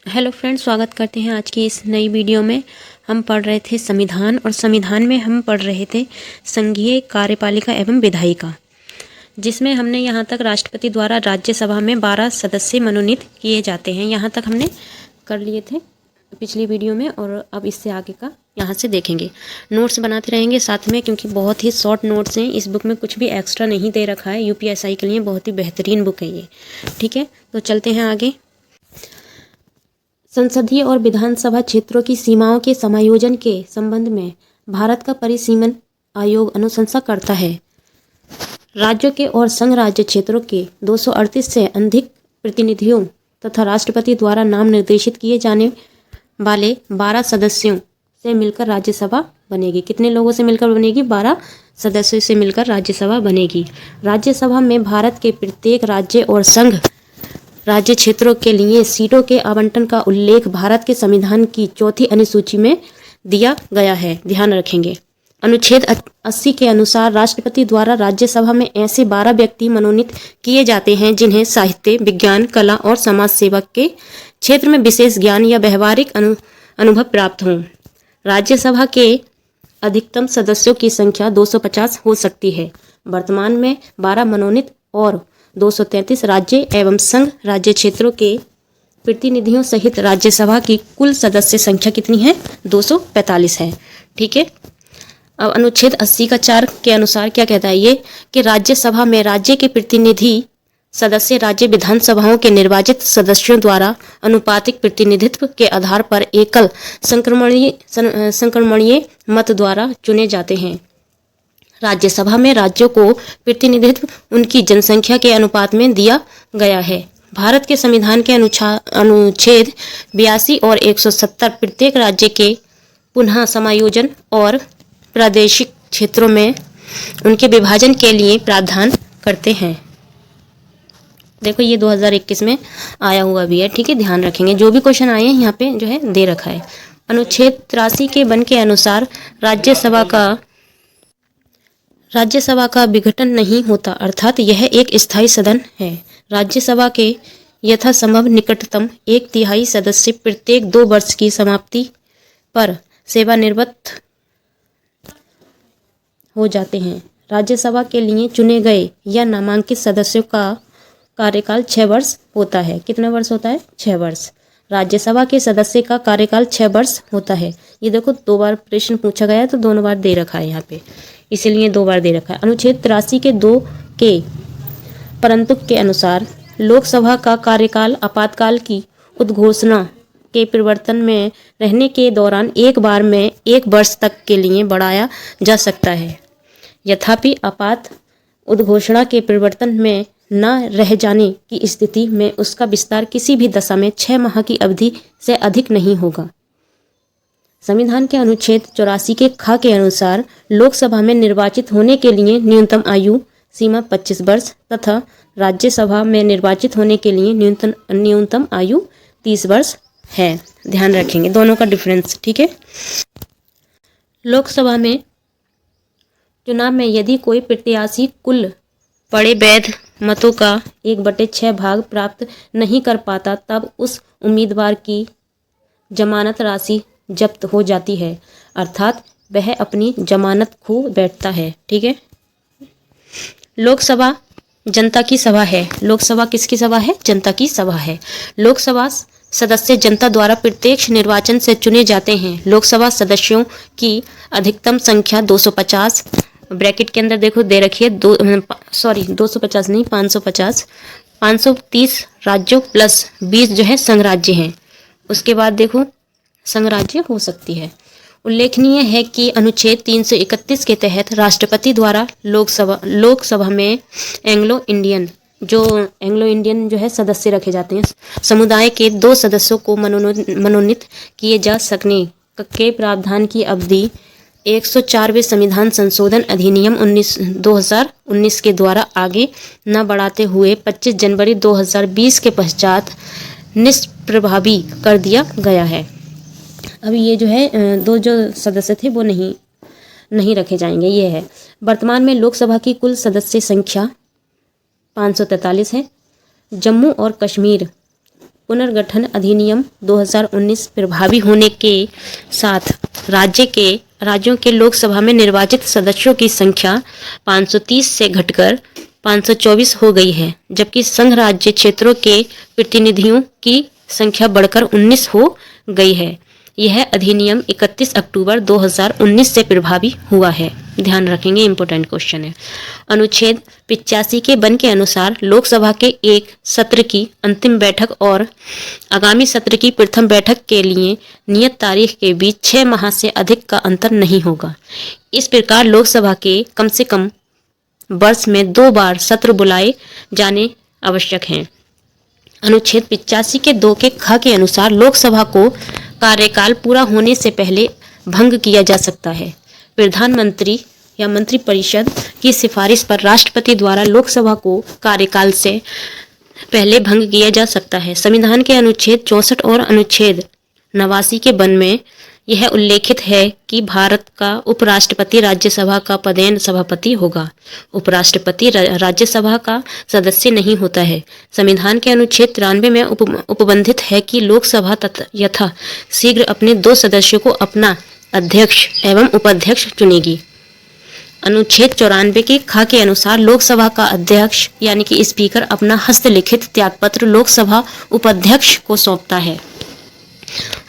Hello friends, स्वागत करते हैं आज की इस नई वीडियो में। हम पढ़ रहे थे संविधान और संविधान में हम पढ़ रहे थे संघीय कार्यपालिका एवं विधायिका, जिसमें हमने यहाँ तक राष्ट्रपति द्वारा राज्यसभा में 12 सदस्य मनोनीत किए जाते हैं, यहाँ तक हमने कर लिए थे पिछली वीडियो में। और अब इससे आगे का यहाँ से देखेंगे। नोट्स बनाते रहेंगे साथ में, क्योंकि बहुत ही शॉर्ट नोट्स हैं। इस बुक में कुछ भी एक्स्ट्रा नहीं दे रखा है। यूपीएससी के लिए बहुत ही बेहतरीन बुक है ये। ठीक है, तो चलते हैं आगे। संसदीय और विधानसभा क्षेत्रों की सीमाओं के समायोजन के संबंध में भारत का परिसीमन आयोग अनुशंसा करता है। राज्यों के और संघ राज्य क्षेत्रों के 238 से अधिक प्रतिनिधियों तथा राष्ट्रपति द्वारा नाम निर्देशित किए जाने वाले 12 सदस्यों से मिलकर राज्यसभा बनेगी। कितने लोगों से मिलकर बनेगी? 12 सदस्यों से मिलकर राज्यसभा बनेगी। राज्यसभा में भारत के प्रत्येक राज्य और संघ राज्य क्षेत्रों के लिए सीटों के आवंटन का उल्लेख भारत के संविधान की चौथी अनुसूची में दिया गया है। ध्यान रखेंगे। अनुच्छेद 80 के अनुसार राष्ट्रपति द्वारा राज्यसभा में ऐसे 12 व्यक्ति मनोनीत किए जाते हैं जिन्हें साहित्य, विज्ञान, कला और समाज सेवा के क्षेत्र में विशेष ज्ञान या व्यवहारिक अनुभव प्राप्त हों। राज्यसभा के अधिकतम सदस्यों की संख्या 250 हो सकती है। वर्तमान में 12 मनोनीत और 233 राज्य एवं संघ राज्य क्षेत्रों के प्रतिनिधियों सहित राज्यसभा की कुल सदस्य संख्या कितनी है? 245 है। ठीक है। अब अनुच्छेद 80 का 4 के अनुसार क्या कहता है ये कि राज्यसभा में राज्य के प्रतिनिधि सदस्य राज्य विधानसभाओं के निर्वाचित सदस्यों द्वारा अनुपातिक प्रतिनिधित्व के आधार पर एकल संक्रमणीय मत द्वारा चुने जाते हैं। राज्यसभा में राज्यों को प्रतिनिधित्व उनकी जनसंख्या के अनुपात में दिया गया है। भारत के संविधान के अनुच्छेद 82 और 170 प्रत्येक राज्य के पुनः समायोजन और प्रादेशिक क्षेत्रों में उनके विभाजन के लिए प्रावधान करते हैं। देखो, ये 2021 में आया हुआ भी है। ठीक है, ध्यान रखेंगे। जो भी क्वेश्चन आए हैं यहाँ पे जो है दे रखा है। अनुच्छेद 83 के 1 के अनुसार राज्यसभा का विघटन नहीं होता, अर्थात यह एक स्थायी सदन है। राज्यसभा के यथासंभव निकटतम 1/3 सदस्य प्रत्येक 2 वर्ष की समाप्ति पर सेवानिवृत्त हो जाते हैं। राज्यसभा के लिए चुने गए या नामांकित सदस्यों का कार्यकाल 6 वर्ष होता है। कितना वर्ष होता है? 6 वर्ष। राज्यसभा के सदस्य का कार्यकाल 6 वर्ष होता है। ये देखो, 2 बार प्रश्न पूछा गया है तो दोनों बार दे रखा है यहाँ पे, इसीलिए 2 बार दे रखा है। अनुच्छेद 83 के 2 के परंतु के अनुसार लोकसभा का कार्यकाल आपातकाल की उद्घोषणा के परिवर्तन में रहने के दौरान एक बार में 1 वर्ष तक के लिए बढ़ाया जा सकता है। यद्यपि आपात उद्घोषणा के परिवर्तन में न रह जाने की स्थिति में उसका विस्तार किसी भी दशा में 6 माह की अवधि से अधिक नहीं होगा। संविधान के अनुच्छेद 84 के ख के अनुसार लोकसभा में निर्वाचित होने के लिए न्यूनतम आयु सीमा 25 वर्ष तथा राज्यसभा में निर्वाचित होने के लिए न्यूनतम आयु 30 वर्ष है। ध्यान रखेंगे दोनों का डिफरेंस। ठीक है। लोकसभा में चुनाव में यदि कोई प्रत्याशी कुल पड़े वैध मतों का 1/6 भाग प्राप्त नहीं कर पाता, तब उस उम्मीदवार की जमानत राशि जब्त हो जाती है, अर्थात वह अपनी जमानत खो बैठता है। ठीक है। लोकसभा जनता की सभा है। लोकसभा किसकी सभा है? जनता की सभा है। लोकसभा सदस्य जनता द्वारा प्रत्यक्ष निर्वाचन से चुने जाते हैं। लोकसभा सदस्यों की अधिकतम संख्या 250, ब्रैकेट के अंदर देखो दे रखी है 250 नहीं 550, 530 राज्यों प्लस 20 जो है संघ राज्य हैं। उसके बाद देखो संघ राज्य हो सकती है। उल्लेखनीय है कि अनुच्छेद 331 के तहत राष्ट्रपति द्वारा लोकसभा में एंग्लो इंडियन जो है सदस्य रखे जाते हैं। समुदाय के 2 सदस्यों को मनोनीत किए जा सकने के प्रावधान की अवधि 104वें संविधान संशोधन अधिनियम 2019 के द्वारा आगे न बढ़ाते हुए 25 जनवरी 2020 के पश्चात निष्प्रभावी कर दिया गया है। अभी ये जो है 2 जो सदस्य थे वो नहीं रखे जाएंगे। ये है। वर्तमान में लोकसभा की कुल सदस्य संख्या 543 है। जम्मू और कश्मीर पुनर्गठन अधिनियम 2019 प्रभावी होने के साथ राज्यों के लोकसभा में निर्वाचित सदस्यों की संख्या 530 से घटकर 524 हो गई है, जबकि संघ राज्य क्षेत्रों के प्रतिनिधियों की संख्या बढ़कर 19 हो गई है। यह अधिनियम 31 अक्टूबर 2019 से प्रभावी हुआ है। ध्यान रखेंगे, इंपॉर्टेंट क्वेश्चन है। अनुच्छेद 85 के वन के अनुसार लोकसभा के एक सत्र की अंतिम बैठक और आगामी सत्र की प्रथम बैठक के लिए नियत तारीख के बीच 6 माह से अधिक का अंतर नहीं होगा। इस प्रकार लोकसभा के कम से कम वर्ष में 2 बार सत्र बुलाए जाने आवश्यक हैं। अनुच्छेद 85 के 2 के ख के अनुसार लोकसभा को कार्यकाल पूरा होने से पहले भंग किया जा सकता है। प्रधानमंत्री या मंत्रिपरिषद की सिफारिश पर राष्ट्रपति द्वारा लोकसभा को कार्यकाल से पहले भंग किया जा सकता है। संविधान के अनुच्छेद 64 और अनुच्छेद 89 के वन में यह उल्लेखित है कि भारत का उपराष्ट्रपति राज्यसभा का पदेन सभापति होगा। उपराष्ट्रपति राज्यसभा का सदस्य नहीं होता है। संविधान के अनुच्छेद 93 में उपबंधित है कि लोकसभा यथा शीघ्र अपने 2 सदस्यों को अपना अध्यक्ष एवं उपाध्यक्ष चुनेगी। अनुच्छेद 94 के ख के अनुसार लोकसभा का अध्यक्ष यानी कि स्पीकर अपना हस्तलिखित त्यागपत्र लोकसभा उपाध्यक्ष को सौंपता है।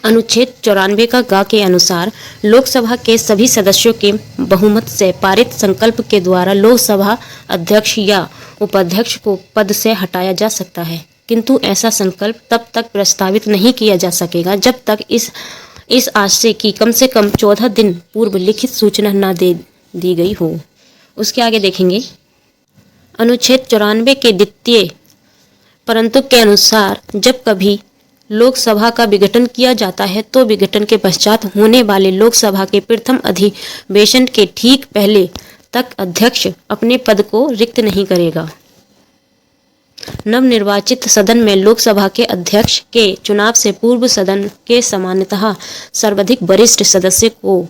अनुच्छेद 94 का ग के अनुसार लोकसभा के सभी सदस्यों के बहुमत से पारित संकल्प के द्वारा लोकसभा अध्यक्ष या उपाध्यक्ष को पद से हटाया जा सकता है, किंतु ऐसा संकल्प तब तक प्रस्तावित नहीं किया जा सकेगा जब तक इस आशय की कम से कम 14 दिन पूर्व लिखित सूचना न दे दी गई हो। उसके आगे देखेंगे अनुच्छेद 94 के द्वितीय परंतु के अनुसार जब कभी लोकसभा का विघटन किया जाता है तो विघटन के पश्चात होने वाले लोकसभा के प्रथम अधिवेशन के ठीक पहले तक अध्यक्ष अपने पद को रिक्त नहीं करेगा। नवनिर्वाचित सदन में लोकसभा के अध्यक्ष के चुनाव से पूर्व सदन के सामान्यतः सर्वाधिक वरिष्ठ सदस्य को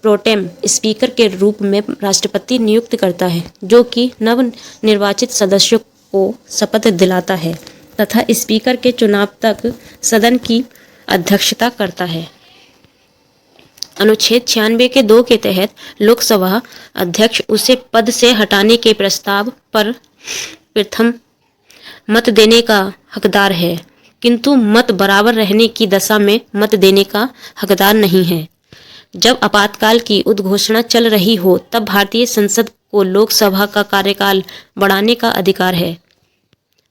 प्रोटेम स्पीकर के रूप में राष्ट्रपति नियुक्त करता है, जो कि नवनिर्वाचित सदस्यों को शपथ दिलाता है तथा स्पीकर के चुनाव तक सदन की अध्यक्षता करता है। अनुच्छेद 96 के 2 के तहत लोकसभा अध्यक्ष उसे पद से हटाने के प्रस्ताव पर प्रथम मत देने का हकदार है, किंतु मत बराबर रहने की दशा में मत देने का हकदार नहीं है। जब आपातकाल की उद्घोषणा चल रही हो तब भारतीय संसद को लोकसभा का कार्यकाल बढ़ाने का अधिकार है।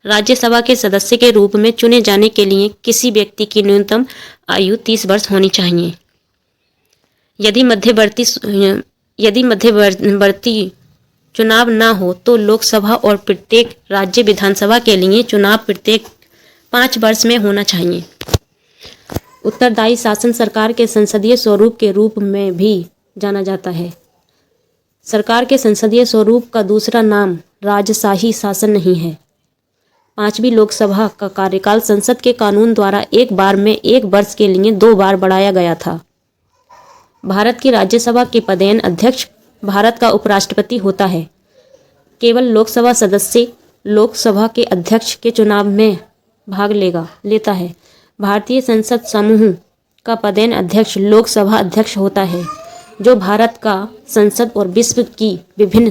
राज्यसभा के सदस्य के रूप में चुने जाने के लिए किसी व्यक्ति की न्यूनतम आयु 30 वर्ष होनी चाहिए। यदि मध्यवर्ती चुनाव न हो तो लोकसभा और प्रत्येक राज्य विधानसभा के लिए चुनाव प्रत्येक 5 वर्ष में होना चाहिए। उत्तरदायी शासन सरकार के संसदीय स्वरूप के रूप में भी जाना जाता है। सरकार के संसदीय स्वरूप का दूसरा नाम राजशाही शासन नहीं है। 5वीं लोकसभा का कार्यकाल संसद के कानून द्वारा एक बार में 1 वर्ष के लिए 2 बार बढ़ाया गया था। भारत की राज्यसभा के पदेन अध्यक्ष भारत का उपराष्ट्रपति होता है। केवल लोकसभा सदस्य लोकसभा के अध्यक्ष के चुनाव में भाग लेता है। भारतीय संसद समूह का पदेन अध्यक्ष लोकसभा अध्यक्ष होता है, जो भारत का संसद और विश्व की विभिन्न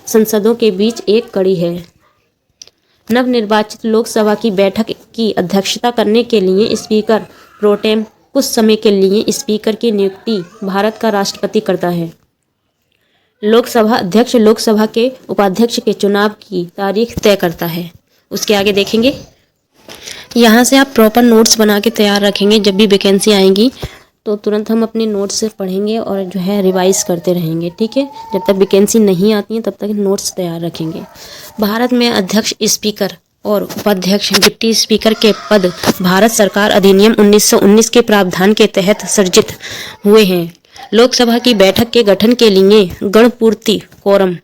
संसदों के बीच एक कड़ी है। नवनिर्वाचित लोकसभा की बैठक की अध्यक्षता करने के लिए स्पीकर प्रोटेम कुछ समय के लिए स्पीकर की नियुक्ति भारत का राष्ट्रपति करता है। लोकसभा अध्यक्ष लोकसभा के उपाध्यक्ष के चुनाव की तारीख तय करता है। उसके आगे देखेंगे, यहाँ से आप प्रॉपर नोट्स बना के तैयार रखेंगे। जब भी वैकेंसी आएंगी तो तुरंत हम अपने नोट्स से पढ़ेंगे और जो है रिवाइज करते रहेंगे, ठीक है। जब तक वैकेंसी नहीं आती है तब तक नोट्स तैयार रखेंगे। भारत में अध्यक्ष, स्पीकर और उपाध्यक्ष, डिप्टी स्पीकर के पद भारत सरकार अधिनियम 1919 के प्रावधान के तहत सृजित हुए हैं। लोकसभा की बैठक के गठन के लिए गणपूर्ति कोरम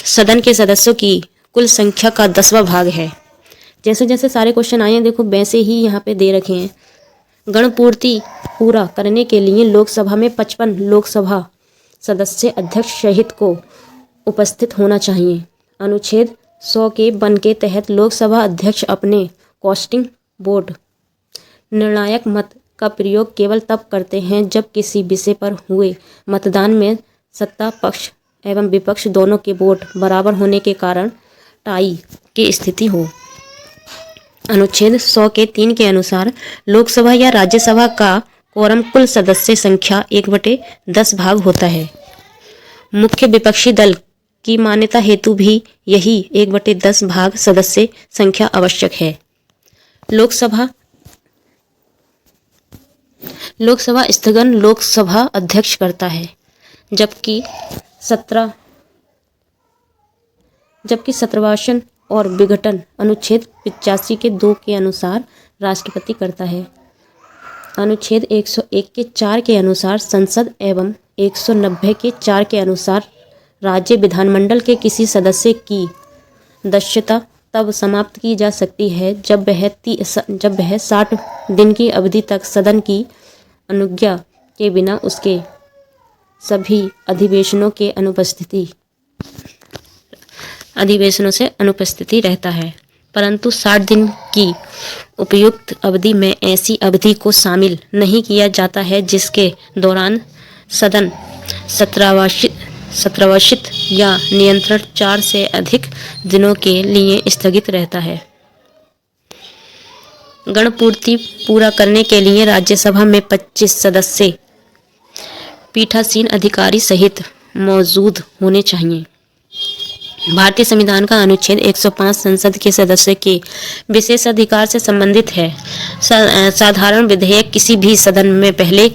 सदन के सदस्यों की कुल संख्या का 10वां भाग है। जैसे जैसे सारे क्वेश्चन आए हैं देखो वैसे ही यहाँ पे दे रखे हैं। गणपूर्ति पूरा करने के लिए लोकसभा में 55 लोकसभा सदस्य अध्यक्ष सहित को उपस्थित होना चाहिए। अनुच्छेद 100 के वन के तहत लोकसभा अध्यक्ष अपने कास्टिंग बोर्ड निर्णायक मत का प्रयोग केवल तब करते हैं जब किसी विषय पर हुए मतदान में सत्ता पक्ष एवं विपक्ष दोनों के वोट बराबर होने के कारण टाई की स्थिति हो। अनुच्छेद 100 के 3 के अनुसार लोकसभा या राज्यसभा का कोरम कुल सदस्य संख्या 1/10 भाग होता है। मुख्य विपक्षी दल की मान्यता हेतु भी यही 1/10 भाग सदस्य संख्या आवश्यक है। लोकसभा स्थगन लोकसभा अध्यक्ष करता है, जबकि सत्रवासन और विघटन अनुच्छेद 85 के 2 के अनुसार राष्ट्रपति करता है। अनुच्छेद 101 के 4 के अनुसार संसद एवं 190 के 4 के अनुसार राज्य विधानमंडल के किसी सदस्य की सदस्यता तब समाप्त की जा सकती है जब वह 60 दिन की अवधि तक सदन की अनुज्ञा के बिना उसके सभी अधिवेशनों से अनुपस्थिति रहता है। परंतु 60 दिन की उपयुक्त अवधि में ऐसी अवधि को शामिल नहीं किया जाता है जिसके दौरान सदन सत्रावशित या नियंत्रण 4 से अधिक दिनों के लिए स्थगित रहता है। गणपूर्ति पूरा करने के लिए राज्यसभा में 25 सदस्य पीठासीन अधिकारी सहित मौजूद होने चाहिए। भारतीय संविधान का अनुच्छेद 105 संसद के सदस्य के विशेष अधिकार से संबंधित है। साधारण विधेयक किसी भी सदन में पहले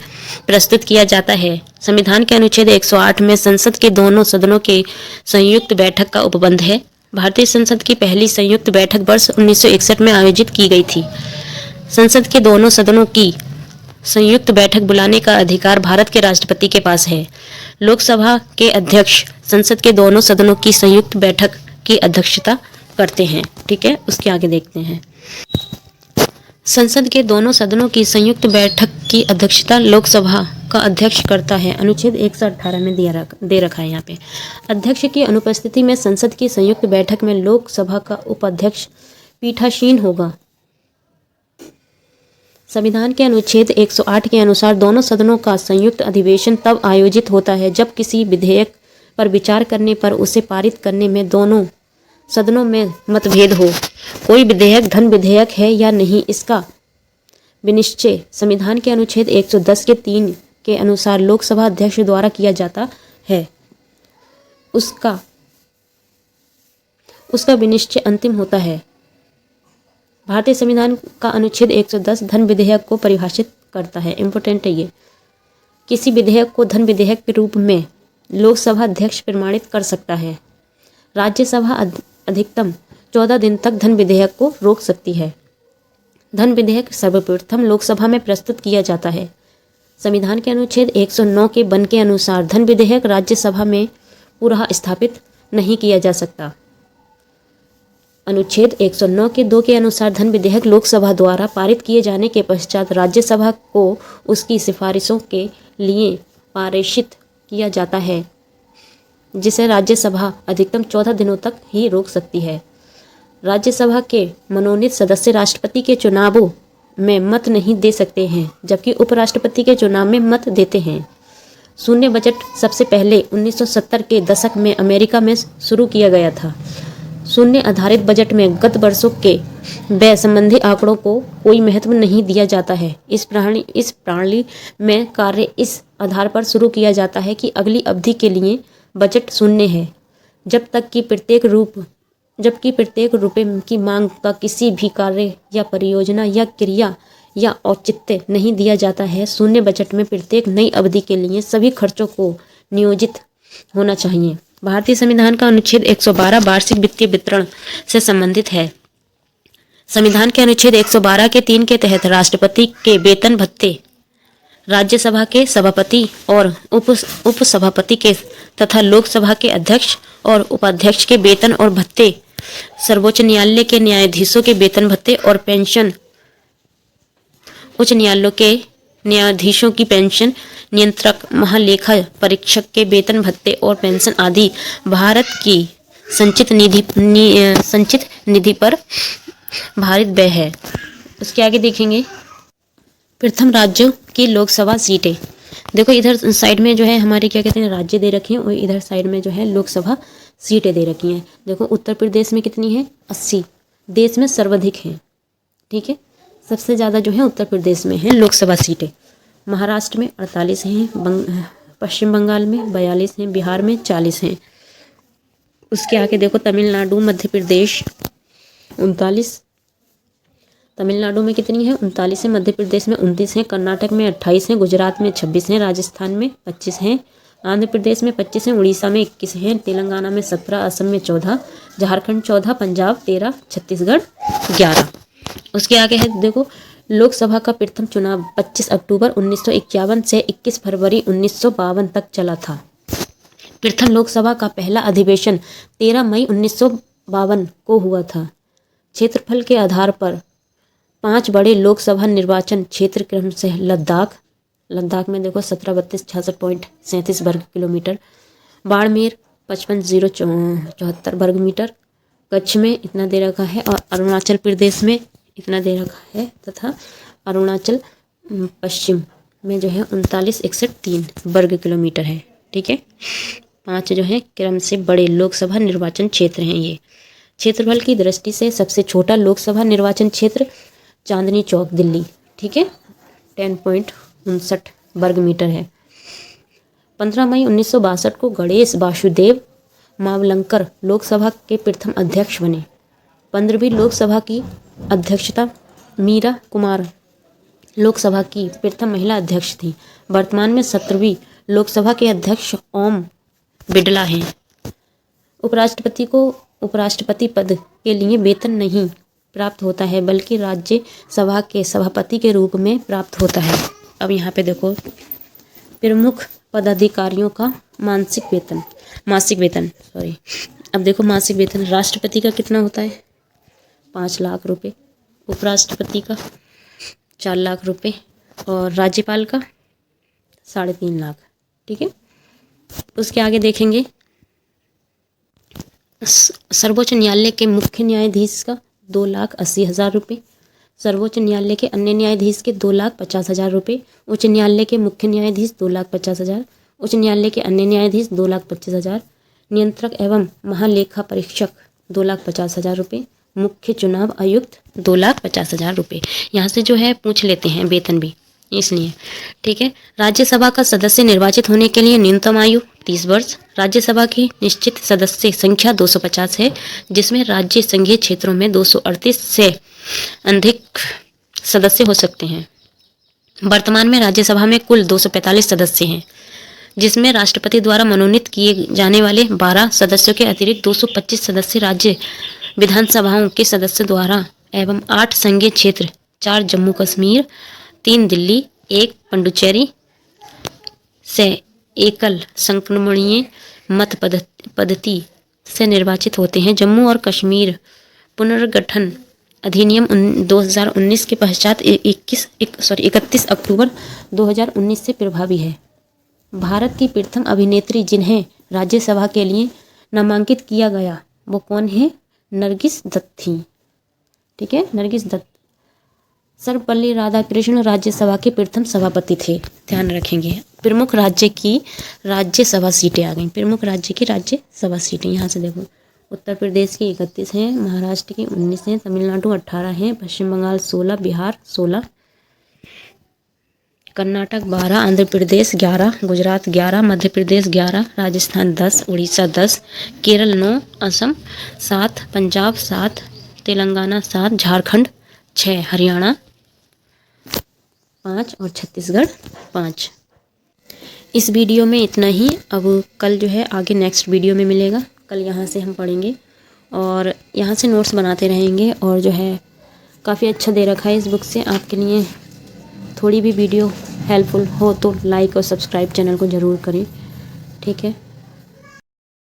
प्रस्तुत किया जाता है। संविधान के अनुच्छेद 108 में संसद के दोनों सदनों के संयुक्त बैठक का उपबंध है। भारतीय संसद की पहली संयुक्त बैठक वर्ष 1961 में आयोजित की गई थी। संसद के दोनों सदनों की संयुक्त बैठक बुलाने का अधिकार भारत के राष्ट्रपति के पास है। लोकसभा के अध्यक्ष संसद के दोनों सदनों की संयुक्त बैठक की अध्यक्षता करते हैं। ठीक है, उसके आगे देखते हैं। संसद के दोनों सदनों की संयुक्त बैठक की अध्यक्षता लोकसभा का अध्यक्ष करता है। अनुच्छेद 118 में दे रखा है यहाँ पे। अध्यक्ष की अनुपस्थिति में संसद की संयुक्त बैठक में लोकसभा का उपाध्यक्ष पीठासीन होगा। संविधान के अनुच्छेद 108 के अनुसार दोनों सदनों का संयुक्त अधिवेशन तब आयोजित होता है जब किसी विधेयक पर विचार करने पर उसे पारित करने में दोनों सदनों में मतभेद हो। कोई विधेयक धन विधेयक है या नहीं, इसका विनिश्चय संविधान के अनुच्छेद 110 के 3 के अनुसार लोकसभा अध्यक्ष द्वारा किया जाता है। उसका विनिश्चय अंतिम होता है। भारतीय संविधान का अनुच्छेद 110 धन विधेयक को परिभाषित करता है। इम्पोर्टेंट है ये। किसी विधेयक को धन विधेयक के रूप में लोकसभा अध्यक्ष प्रमाणित कर सकता है। राज्यसभा अधिकतम 14 दिन तक धन विधेयक को रोक सकती है। धन विधेयक सर्वप्रथम लोकसभा में प्रस्तुत किया जाता है। संविधान के अनुच्छेद 109 के वन के अनुसार धन विधेयक राज्यसभा में पुनः स्थापित नहीं किया जा सकता। अनुच्छेद 109 के 2 के अनुसार धन विधेयक लोकसभा द्वारा पारित किए जाने के पश्चात राज्यसभा को उसकी सिफारिशों के लिए पारित किया जाता है, जिसे राज्यसभा अधिकतम 14 दिनों तक ही रोक सकती है। राज्यसभा के मनोनीत सदस्य राष्ट्रपति के चुनावों में मत नहीं दे सकते हैं, जबकि उपराष्ट्रपति के चुनाव में मत देते हैं। शून्य बजट सबसे पहले 1970 के दशक में अमेरिका में शुरू किया गया था। शून्य आधारित बजट में गत वर्षों के व्यय संबंधी आंकड़ों को कोई महत्व नहीं दिया जाता है। इस प्रणाली में कार्य इस आधार पर शुरू किया जाता है कि अगली अवधि के लिए बजट शून्य है, जबकि प्रत्येक रुपये की मांग का किसी भी कार्य या परियोजना या क्रिया या औचित्य नहीं दिया जाता है। शून्य बजट में प्रत्येक नई अवधि के लिए सभी खर्चों को नियोजित होना चाहिए। भारतीय संविधान का अनुच्छेद 112 वार्षिक वित्तीय वितरण से संबंधित है। संविधान के अनुच्छेद 112 के 3 के तहत राष्ट्रपति के वेतन भत्ते, राज्यसभा के सभापति और उपसभापति के तथा लोकसभा के अध्यक्ष और उपाध्यक्ष के वेतन और भत्ते, सर्वोच्च न्यायालय के न्यायाधीशों के वेतन भत्ते और पेंशन, उच्च न्यायालयों के न्यायाधीशों की पेंशन, नियंत्रक महालेखा परीक्षक के वेतन भत्ते और पेंशन आदि भारत की संचित निधि पर भारित व्यय है। उसके आगे देखेंगे प्रथम राज्यों की लोकसभा सीटें। देखो इधर साइड में जो है हमारे क्या कहते हैं राज्य दे रखे हैं और इधर साइड में जो है लोकसभा सीटें दे रखी हैं। देखो उत्तर प्रदेश में कितनी है 80, देश में सर्वाधिक है। ठीक है, सबसे ज़्यादा जो है उत्तर प्रदेश में है लोकसभा सीटें। महाराष्ट्र में 48 हैं, पश्चिम बंगाल में 42 हैं, बिहार में 40 हैं। उसके आगे देखो तमिलनाडु, मध्य प्रदेश 39, तमिलनाडु में कितनी है 39 है, मध्य प्रदेश में 29 है, कर्नाटक में 28 हैं, गुजरात में 26 हैं, राजस्थान में 25 हैं, आंध्र प्रदेश में 25 हैं, उड़ीसा में 21 हैं, तेलंगाना में 17, असम में 14, झारखंड 14, पंजाब 13, छत्तीसगढ़ 11। उसके आगे है देखो लोकसभा का प्रथम चुनाव 25 अक्टूबर 1951 से 21 फरवरी 1952 तक चला था। प्रथम लोकसभा का पहला अधिवेशन 13 मई 1952 को हुआ था। क्षेत्रफल के आधार पर 5 बड़े लोकसभा निर्वाचन क्षेत्र क्रम से लद्दाख में देखो 173266.37 वर्ग किलोमीटर, बाड़मेर 55,074 वर्ग मीटर, कच्छ में इतना दे रखा है और अरुणाचल प्रदेश में इतना दे रखा है तथा अरुणाचल पश्चिम में जो है 39,103 वर्ग किलोमीटर है। ठीक है, 5 जो है क्रम से बड़े लोकसभा निर्वाचन क्षेत्र हैं ये। क्षेत्रफल की दृष्टि से सबसे छोटा लोकसभा निर्वाचन क्षेत्र चांदनी चौक दिल्ली, ठीक है, 10.59 वर्ग मीटर है। 15 मई 1962 को गणेश वासुदेव मावलंकर लोकसभा के प्रथम अध्यक्ष बने। 15वीं लोकसभा की अध्यक्षता मीरा कुमार लोकसभा की प्रथम महिला अध्यक्ष थी। वर्तमान में 17वीं लोकसभा के अध्यक्ष ओम बिड़ला हैं। उपराष्ट्रपति को उपराष्ट्रपति पद के लिए वेतन नहीं प्राप्त होता है बल्कि राज्यसभा के सभापति के रूप में प्राप्त होता है। अब यहाँ पे देखो प्रमुख पदाधिकारियों का मासिक वेतन अब देखो मासिक वेतन राष्ट्रपति का कितना होता है 5 लाख रुपए, उपराष्ट्रपति का 4 लाख रुपए और राज्यपाल का 3.5 लाख। ठीक है, उसके आगे देखेंगे सर्वोच्च न्यायालय के मुख्य न्यायाधीश का 2,80,000 रुपये, सर्वोच्च न्यायालय के अन्य न्यायाधीश के 2,50,000 रुपये, उच्च न्यायालय के मुख्य न्यायाधीश 2,50,000, उच्च न्यायालय के अन्य न्यायाधीश 2,25,000, नियंत्रक एवं महालेखा परीक्षक 2,50,000 रुपये, मुख्य चुनाव आयुक्त 2,50,000 रुपये। यहाँ से जो है पूछ लेते हैं वेतन भी इसलिए। ठीक है, राज्यसभा का सदस्य निर्वाचित होने के लिए न्यूनतम आयु 30 वर्ष। राज्यसभा की निश्चित सदस्य संख्या 250 है, जिसमें राज्य संघीय क्षेत्रों में 238 से अधिक सदस्य हो सकते हैं। वर्तमान में राज्यसभा में कुल 245 सदस्य हैं, जिसमें राष्ट्रपति द्वारा मनोनीत किए जाने वाले 12 सदस्यों के अतिरिक्त 225 सदस्य राज्य विधानसभाओं के सदस्यों द्वारा एवं 8 संघीय क्षेत्र, 4 जम्मू कश्मीर, 3 दिल्ली, 1 पुडुचेरी से एकल संक्रमणीय मत पद्धति से निर्वाचित होते हैं। जम्मू और कश्मीर पुनर्गठन अधिनियम 2019 के पश्चात 31 अक्टूबर 2019 से प्रभावी है। भारत की प्रथम अभिनेत्री जिन्हें राज्यसभा के लिए नामांकित किया गया वो कौन है? नरगिस दत्त थी। ठीक है, नरगिस दत्त। सर्वपल्ली राधाकृष्ण राज्यसभा के प्रथम सभापति थे, ध्यान रखेंगे। प्रमुख राज्य की राज्यसभा सीटें आ गई, प्रमुख राज्य की राज्यसभा सीटें यहाँ से देखो, उत्तर प्रदेश की 31 हैं, महाराष्ट्र की 19 हैं, तमिलनाडु 18 हैं, पश्चिम बंगाल 16, बिहार 16, कर्नाटक 12, आंध्र प्रदेश 11, गुजरात 11, मध्य प्रदेश 11, राजस्थान 10, उड़ीसा 10, केरल 9, असम 7, पंजाब 7, तेलंगाना 7, झारखंड 6, हरियाणा 5 और छत्तीसगढ़ 5। इस वीडियो में इतना ही। अब कल जो है आगे नेक्स्ट वीडियो में मिलेगा। कल यहाँ से हम पढ़ेंगे और यहाँ से नोट्स बनाते रहेंगे और जो है काफ़ी अच्छा दे रखा है इस बुक से। आपके लिए थोड़ी भी वीडियो हेल्पफुल हो तो लाइक और सब्सक्राइब चैनल को ज़रूर करें। ठीक है।